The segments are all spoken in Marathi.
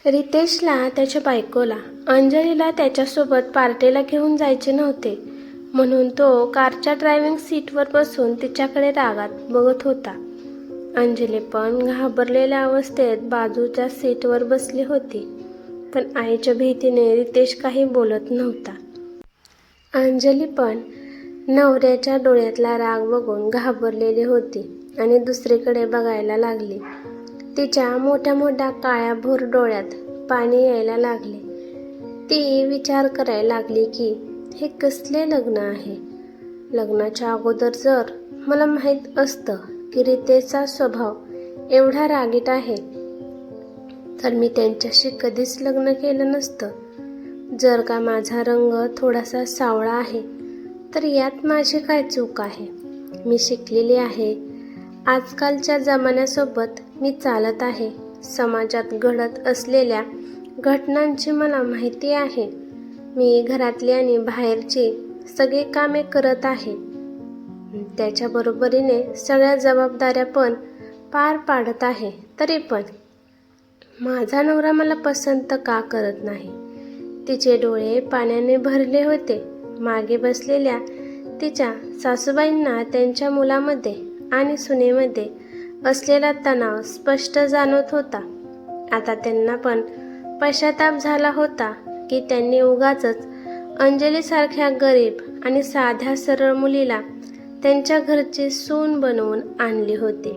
रितेशला त्याच्या बायकोला अंजलीला त्याच्यासोबत पार्टीला घेऊन जायचे नव्हते, म्हणून तो कारच्या ड्रायव्हिंग सीटवर बसून तिच्याकडे रागात बघत होता. अंजली पण घाबरलेल्या अवस्थेत बाजूच्या सीटवर बसली होती, पण आईच्या भीतीने रितेश काही बोलत नव्हता. अंजली पण नवऱ्याच्या डोळ्यातला राग बघून घाबरलेली होती आणि दुसरीकडे बघायला लागली. तिच्या मोठ्या मोठ्या काळ्याभोर डोळ्यात पाणी यायला लागले. ती विचार करायला लागली की हे कसले लग्न आहे. लग्नाच्या अगोदर जर मला माहीत असतं की रितेशचा स्वभाव एवढा रागीट आहे तर मी त्यांच्याशी कधीच लग्न केलं नसतं. जर का माझा रंग थोडासा सावळा आहे तर यात माझी काय चूक आहे. मी शिकलेली आहे, आजकालच्या जमान्यासोबत मी चालत आहे. समाजात घडत असलेल्या घटनांची मला माहिती आहे. मी घरातली आणि बाहेरची सगळी कामे करत आहे. त्याच्या बरोबरीने सगळ्या जबाबदाऱ्या पण पार पाडत आहे. तरी पण माझा नवरा मला पसंत का करत नाही. तिचे डोळे पाण्याने भरले होते. मागे बसलेल्या तिच्या सासूबाईंना त्यांच्या मुलामध्ये आणि सुनेमध्ये असलेला तणाव स्पष्ट जाणवत होता. आता त्यांना पण पश्चाताप झाला होता की त्यांनी उगाचच अंजलीसारख्या गरीब आणि साध्या सरळ मुलीला त्यांच्या घरची सून बनवून आणली होती.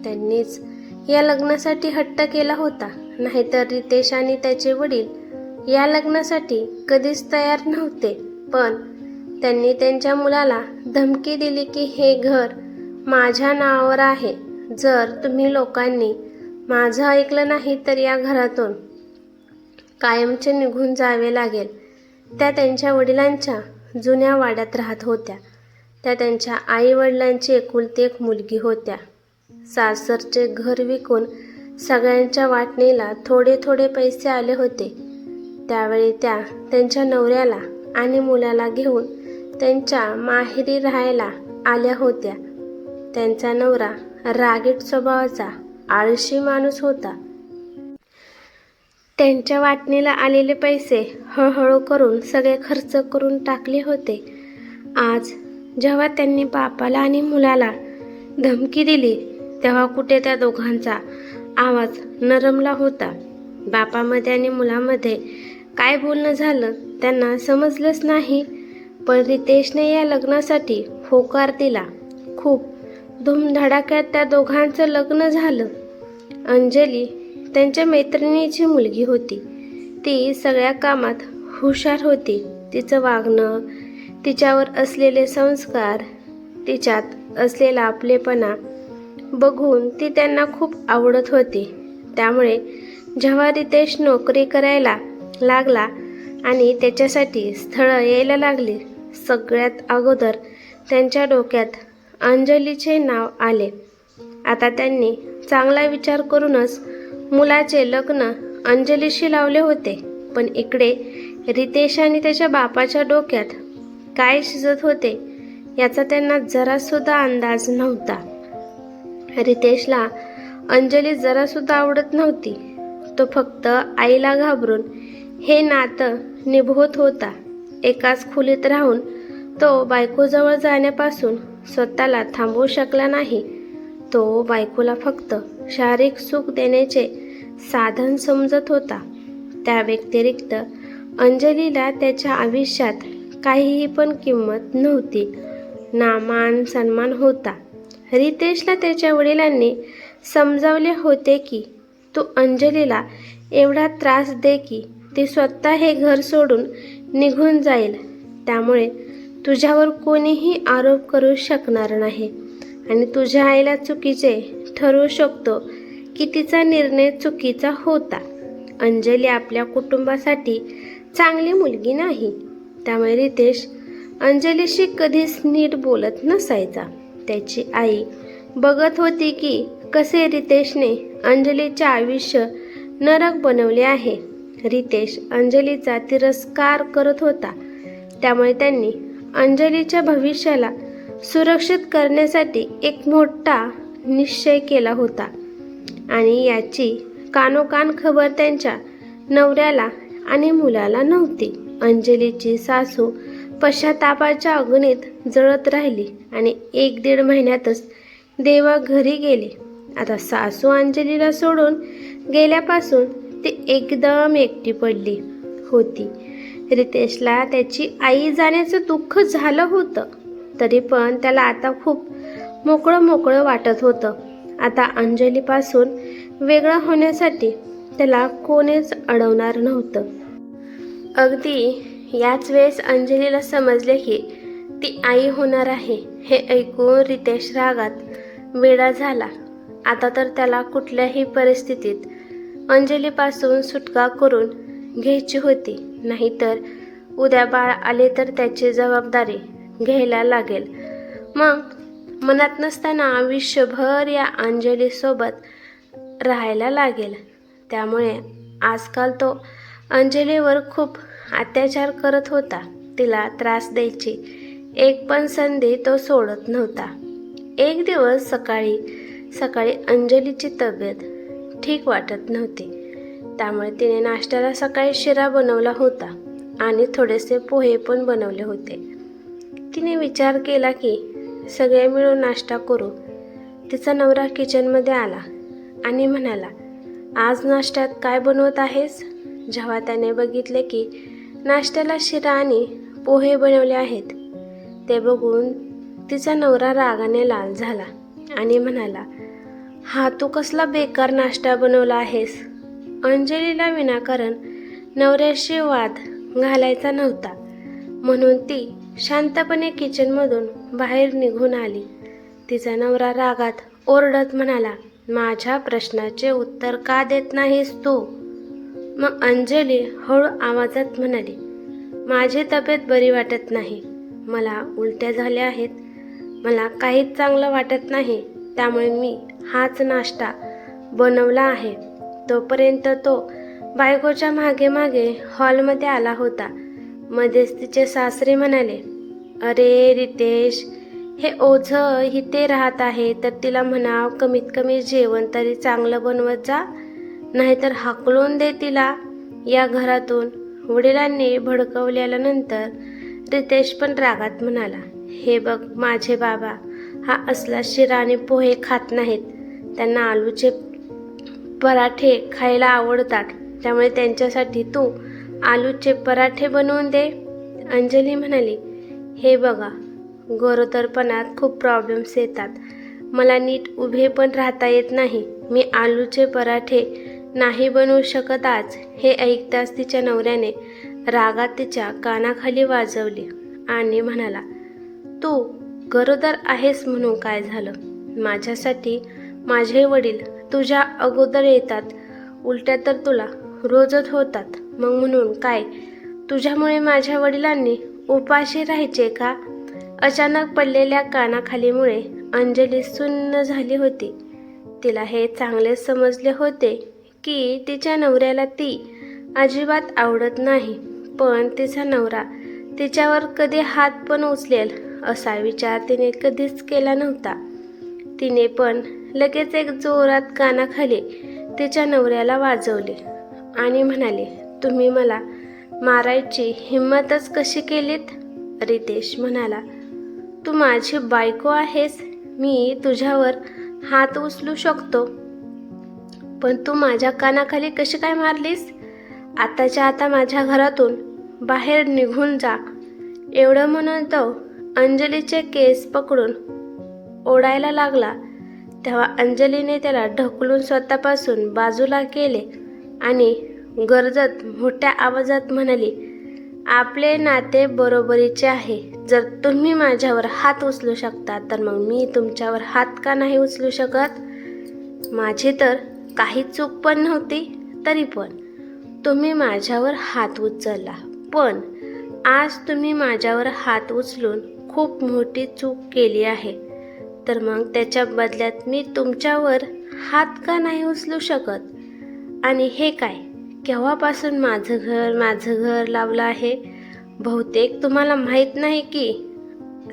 त्यांनीच या लग्नासाठी हट्ट केला होता, नाहीतर रितेश आणि त्याचे वडील या लग्नासाठी कधीच तयार नव्हते. पण त्यांनी त्यांच्या मुलाला धमकी दिली की हे घर माझ्या नावावर आहे. जर तुम्ही लोकांनी माझं ऐकलं नाही तर या घरातून कायमचे निघून जावे लागेल. त्या त्यांच्या वडिलांच्या जुन्या वाड्यात राहत होत्या. त्या त्यांच्या आई वडिलांची एकुलती एक मुलगी होत्या. सासरचे घर विकून सगळ्यांच्या वाटणीला थोडे थोडे पैसे आले होते. त्यावेळी त्या त्यांच्या नवऱ्याला आणि मुलाला घेऊन त्यांच्या माहेरी राहायला आल्या होत्या. त्यांचा नवरा रागीट स्वभावाचा आळशी माणूस होता. त्यांच्या वाटणीला आलेले पैसे हळूहळू करून सगळे खर्च करून टाकले होते. आज जेव्हा त्यांनी बापाला आणि मुलाला धमकी दिली तेव्हा कुठे त्या दोघांचा आवाज नरमला होता. बापामध्ये आणि मुलामध्ये काय बोलणं झालं त्यांना समजलंच नाही, पण रितेशने या लग्नासाठी होकार दिला. खूप धूमधडाक्यात त्या दोघांचं लग्न झालं. अंजली त्यांच्या मैत्रिणीची मुलगी होती. ती सगळ्या कामात हुशार होती. तिचं वागणं, तिच्यावर असलेले संस्कार, तिच्यात असलेला आपलेपणा बघून ती त्यांना खूप आवडत होती. त्यामुळे जेव्हा रितेश नोकरी करायला लागला आणि त्याच्यासाठी स्थळं यायला लागली, सगळ्यात अगोदर त्यांच्या डोक्यात अंजलीचे नाव आले. आता त्यांनी चांगला विचार करूनच मुलाचे लग्न अंजलीशी लावले होते. पण इकडे रितेश आणि त्याच्या बापाच्या डोक्यात काय शिजत होते याचा त्यांना जरासुद्धा अंदाज नव्हता. रितेशला अंजली जरासुद्धा आवडत नव्हती. तो फक्त आईला घाबरून हे नातं निभवत होता. एकाच खोलीत राहून तो बायकोजवळ जाण्यापासून स्वतःला थांबवू शकला नाही. तो बायकोला फक्त शारीरिक सुख देण्याचे साधन समजत होता. त्या व्यतिरिक्त अंजलीला त्याच्या आयुष्यात काहीही पण किंमत नव्हती, ना मान सन्मान होता. रितेशला त्याच्या वडिलांनी समजावले होते की तू अंजलीला एवढा त्रास दे की ती स्वतः हे घर सोडून निघून जाईल. त्यामुळे तुझ्यावर कोणीही आरोप करू शकणार नाही आणि तुझ्या आईला चुकीचे ठरवू शकतो की तिचा निर्णय चुकीचा होता. अंजली आपल्या कुटुंबासाठी चांगली मुलगी नाही. त्यामुळे रितेश अंजलीशी कधीच नीट बोलत नसायचा. त्याची आई बघत होती की कसे रितेशने अंजलीचे आयुष्य नरक बनवले आहे. रितेश अंजलीचा तिरस्कार करत होता. त्यामुळे त्यांनी अंजलीच्या भविष्याला सुरक्षित करण्यासाठी एक मोठा निश्चय केला होता आणि याची कानोकान खबर त्यांच्या नवऱ्याला आणि मुलाला नव्हती. अंजलीची सासू पश्चातापाच्या अग्नीत जळत राहिली आणि 1-1.5 महिन्यातच देवा घरी गेले. आता सासू अंजलीला सोडून गेल्यापासून ती एकदम एकटी पडली होती. रितेशला त्याची आई जाण्याचं दुःख झालं होतं, तरी पण त्याला आता खूप मोकळं मोकळं वाटत होतं. आता अंजलीपासून वेगळं होण्यासाठी त्याला कोणीच अडवणार नव्हतं. अगदी याच वेळेस अंजलीला समजले की ती आई होणार आहे. हे ऐकून रितेश रागात वेडा झाला. आता तर त्याला कुठल्याही परिस्थितीत अंजलीपासून सुटका करून घ्यायची होती, नाहीतर उद्या बाळ आले तर त्याची जबाबदारी घ्यायला लागेल. मग मनात नसताना आयुष्यभर या अंजलीसोबत राहायला लागेल. त्यामुळे आजकाल तो अंजलीवर खूप अत्याचार करत होता. तिला त्रास द्यायची एक पण संधी तो सोडत नव्हता. एक दिवस सकाळी अंजलीची तब्येत ठीक वाटत नव्हती. त्यामुळे तिने नाश्त्याला सकाळी शिरा बनवला होता आणि थोडेसे पोहे पण बनवले होते. तिने विचार केला की सगळे मिळून नाश्ता करू. तिचा नवरा किचनमध्ये आला आणि म्हणाला, आज नाश्त्यात काय बनवत आहेस? जेव्हा त्याने बघितले की नाश्त्याला शिरा आणि पोहे बनवले आहेत, ते बघून तिचा नवरा रागाने लाल झाला आणि म्हणाला, हा तू कसला बेकार नाश्ता बनवला आहेस? अंजलीला विनाकारण नवऱ्याशी वाद घालायचा नव्हता, म्हणून ती शांतपणे किचनमधून बाहेर निघून आली. तिचा नवरा रागात ओरडत म्हणाला, माझ्या प्रश्नाचे उत्तर का देत नाहीस तू? मग अंजली हळू आवाजात म्हणाली, माझी तब्येत बरी वाटत नाही, मला उलट्या झाल्या आहेत, मला काहीच चांगलं वाटत नाही, त्यामुळे मी हाच नाश्ता बनवला आहे. तोपर्यंत तो बायकोच्या मागे मागे हॉलमध्ये आला होता. मध्येच तिचे सासरे म्हणाले, अरे रितेश, हे ओझं इथे राहत आहे तर तिला म्हणाव कमीत कमी जेवण तरी चांगलं बनवत जा, नाहीतर हाकलून दे तिला या घरातून. वडिलांनी भडकवल्यानंतर रितेश पण रागात म्हणाला, हे बघ माझे बाबा हा असला शिरा आणि पोहे खात नाहीत, त्यांना आलूचे पराठे खायला आवडतात, त्यामुळे त्यांच्यासाठी तू आलूचे पराठे बनवून दे. अंजली म्हणाली, हे बघा, गरोदरपणात खूप प्रॉब्लेम्स येतात, मला नीट उभे पण राहता येत नाही, मी आलूचे पराठे नाही बनवू शकत आज. हे ऐकताच तिच्या नवऱ्याने रागात तिच्या कानाखाली वाजवली आणि म्हणाला, तू गरोदर आहेस म्हणून काय झालं? माझ्यासाठी माझे वडील तुझ्या अगोदर येतात, उलट्या तर तुला रोजच होतात, मग म्हणून काय तुझ्यामुळे माझ्या वडिलांनी उपाशी राहायचे का? अचानक पडलेल्या कानाखालीमुळे अंजली सुन्न झाली होती. तिला हे चांगले समजले होते की तिच्या नवऱ्याला ती अजिबात आवडत नाही, पण तिचा नवरा तिच्यावर कधी हात पण उचलेल असा विचार तिने कधीच केला नव्हता. तिने पण लगेच एक जोरात कानाखाली तिच्या नवऱ्याला वाजवले आणि म्हणाले, तुम्ही मला मारायची हिम्मतच कशी केलीत? रितेश म्हणाला, तू माझी बायको आहेस, मी तुझ्यावर हात उचलू शकतो, पण तू माझ्या कानाखाली कशी काय मारलीस? आताच्या आता माझ्या घरातून बाहेर निघून जा. एवढं म्हणून तो अंजलीचे केस पकडून ओढायला लागला. तेव्हा अंजलीने त्याला ढकलून स्वतःपासून बाजूला केले आणि गरजत मोठ्या आवाजात म्हणाली, आपले नाते बरोबरीचे आहे, जर तुम्ही माझ्यावर हात उचलू शकता तर मग मी तुमच्यावर हात का नाही उचलू शकत? माझी तर काही चूक पण नव्हती, तरी पण तुम्ही माझ्यावर हात उचलला, पण आज तुम्ही माझ्यावर हात उचलून खूप मोठी चूक केली आहे, तर मग त्याच्या बदल्यात मी तुमच्यावर हात का नाही उचलू शकत? आणि हे काय, केव्हापासून माझं घर लावलं आहे? बहुतेक तुम्हाला माहीत नाही की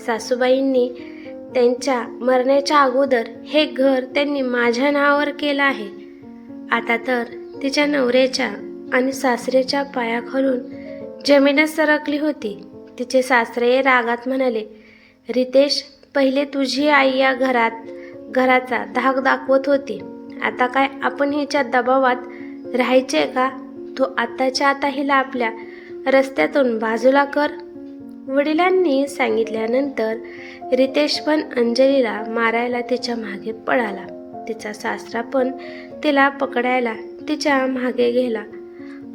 सासूबाईंनी त्यांच्या मरण्याच्या अगोदर हे घर त्यांनी माझ्या नावावर केलं आहे. आता तर तिच्या नवऱ्याच्या आणि सासरेच्या पायाखालून जमीनच सरकली होती. तिचे सासरे रागात म्हणाले, रितेश, पहिले तुझी आई या घराचा धाक दाखवत होती. आता काय आपण हिच्या दबावात राहायचे का? तू आताच्या आता हिला आपल्या रस्त्यातून बाजूला कर. वडिलांनी सांगितल्यानंतर रितेश पण अंजलीला मारायला तिच्या मागे पळाला. तिचा सासरा पण तिला पकडायला तिच्या मागे गेला.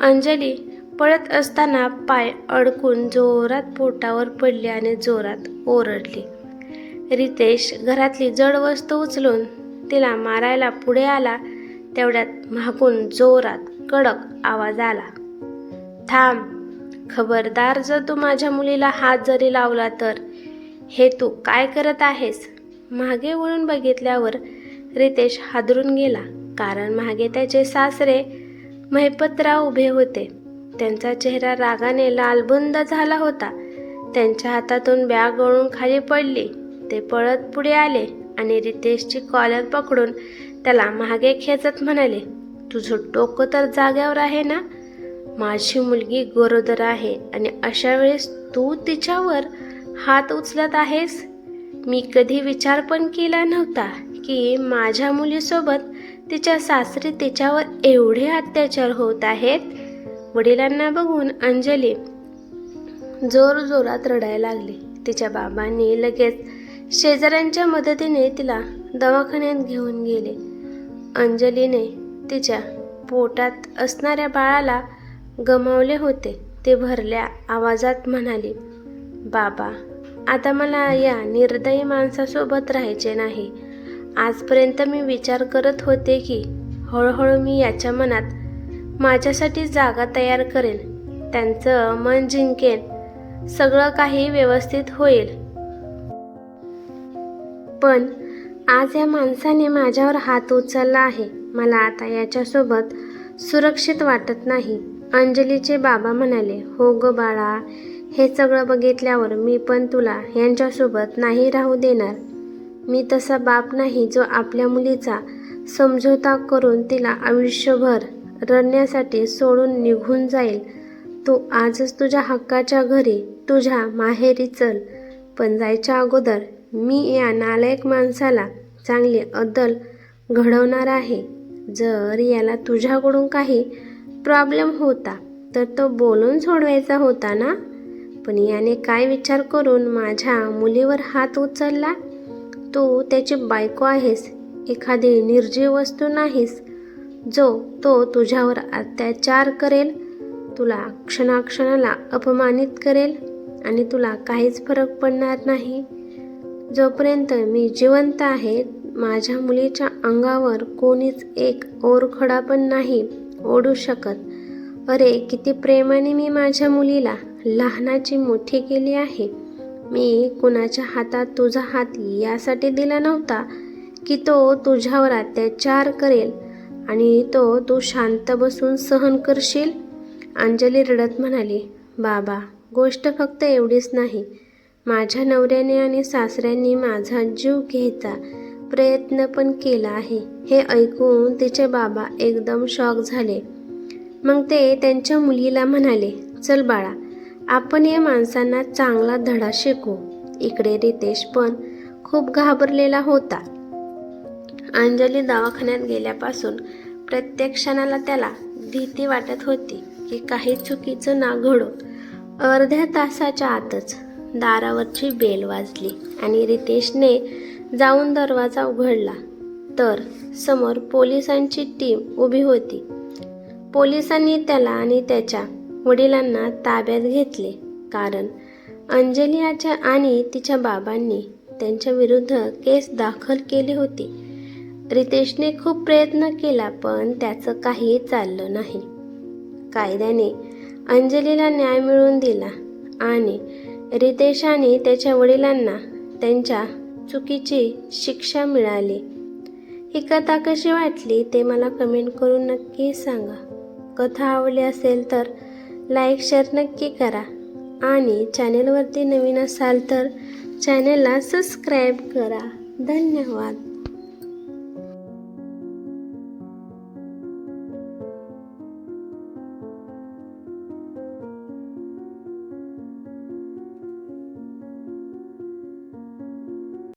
अंजली पळत असताना पाय अडकून जोरात पोटावर पडली आणि जोरात ओरडली. रितेश घरातली जड वस्तू उचलून तिला मारायला पुढे आला. तेवढ्यात मागून जोरात कडक आवाज आला, थांब, खबरदार, जर तू माझ्या मुलीला हात जरी लावला तर. हे तू काय करत आहेस? मागे वळून बघितल्यावर रितेश हादरून गेला, कारण मागे त्याचे सासरे महिपतराव उभे होते. त्यांचा चेहरा रागाने लालबुंद झाला होता. त्यांच्या हातातून बॅग गळून खाली पडली. ते पळत पुढे आले आणि रितेशची कॉलर पकडून त्याला मागे खेचत म्हणाले, तुझं डोकं तर जाग्यावर आहे ना? माझी मुलगी गरोदर आहे आणि अशा वेळेस तू तिच्यावर हात उचलत आहेस? मी कधी विचार पण केला नव्हता की माझ्या मुलीसोबत तिच्या सासरी तिच्यावर एवढे अत्याचार होत आहेत. वडिलांना बघून अंजली जोरात रडायला लागली. तिच्या बाबांनी लगेच शेजाऱ्यांच्या मदतीने तिला दवाखान्यात घेऊन गेले. अंजलीने तिच्या पोटात असणाऱ्या बाळाला गमावले होते. ते भरल्या आवाजात म्हणाली, बाबा, आता मला या निर्दयी माणसासोबत राहायचे नाही. आजपर्यंत मी विचार करत होते की हळूहळू मी याच्या मनात माझ्यासाठी जागा तयार करेन, त्यांचं मन जिंकेन, सगळं काही व्यवस्थित होईल. पण आज या माणसाने माझ्यावर हात उचलला आहे. मला आता याच्यासोबत सुरक्षित वाटत नाही. अंजलीचे बाबा म्हणाले, हो ग बाळा, हे सगळं बघितल्यावर मी पण तुला यांच्यासोबत नाही राहू देणार. मी तसा बाप नाही जो आपल्या मुलीचा समझोता करून तिला आयुष्यभर रडण्यासाठी सोडून निघून जाईल. तू आजच तुझ्या हक्काच्या घरी, तुझ्या माहेरी चल. पण जायच्या अगोदर मी या नालायक माणसाला चांगली अद्दल घडवणार आहे. जर याला तुझ्याकडून काही प्रॉब्लेम होता तर तो बोलून सोडवायचा होता ना? पण याने काय विचार करून माझ्या मुलीवर हात उचलला? तू त्याची बायको आहेस, एखादी निर्जीव वस्तू नाहीस जो तो तुझ्यावर अत्याचार करेल, तुला क्षणाक्षणाला अपमानित करेल आणि तुला काहीच फरक पडणार नाही. जोपर्यंत मी जिवंत आहे, माझ्या मुलीच्या अंगावर कोणीच एक ओरखडा पण नाही ओढू शकत. अरे, किती प्रेमाने मी माझ्या मुलीला लहानाची मोठी केली आहे. मी कुणाच्या हातात तुझा हात यासाठी दिला नव्हता की तो तुझ्यावर अत्याचार करेल आणि तो तू शांत बसून सहन करशील. अंजली रडत म्हणाली, बाबा, गोष्ट फक्त एवढीच नाही. माझ्या नवऱ्याने आणि सासऱ्यांनी माझा जीव घ्यायचा प्रयत्न पण केला आहे. हे ऐकून तिचे बाबा एकदम शॉक झाले. मग ते त्यांच्या मुलीला म्हणाले, चल बाळा, आपण या माणसांना चांगला धडा शिकवू. इकडे रितेश पण खूप घाबरलेला होता. अंजली दवाखान्यात गेल्यापासून प्रत्येक क्षणाला त्याला भीती वाटत होती की काही चुकीचं ना घडो. अर्ध्या तासाच्या आतच दारावरची बेल वाजली आणि रितेशने जाऊन दरवाजा उघडला तर समोर पोलिसांची टीम उभी होती. पोलिसांनी त्याला आणि त्याच्या वडिलांना ताब्यात घेतले, कारण अंजली आणि तिच्या बाबांनी त्यांच्या विरुद्ध केस दाखल केली होती. रितेशने खूप प्रयत्न केला पण त्याचं काही चाललं नाही. कायद्याने अंजलीला न्याय मिळवून दिला आणि रितेश आणि त्याच्या वडिलांना त्यांच्या चुकीची शिक्षा मिळाली. ही कथा कशी वाटली ते मला कमेंट करून नक्की सांगा. कथा आवडली असेल तर लाईक शेअर नक्की करा आणि चॅनेलवरती नवीन असाल तर चॅनेलला सबस्क्राईब करा. धन्यवाद.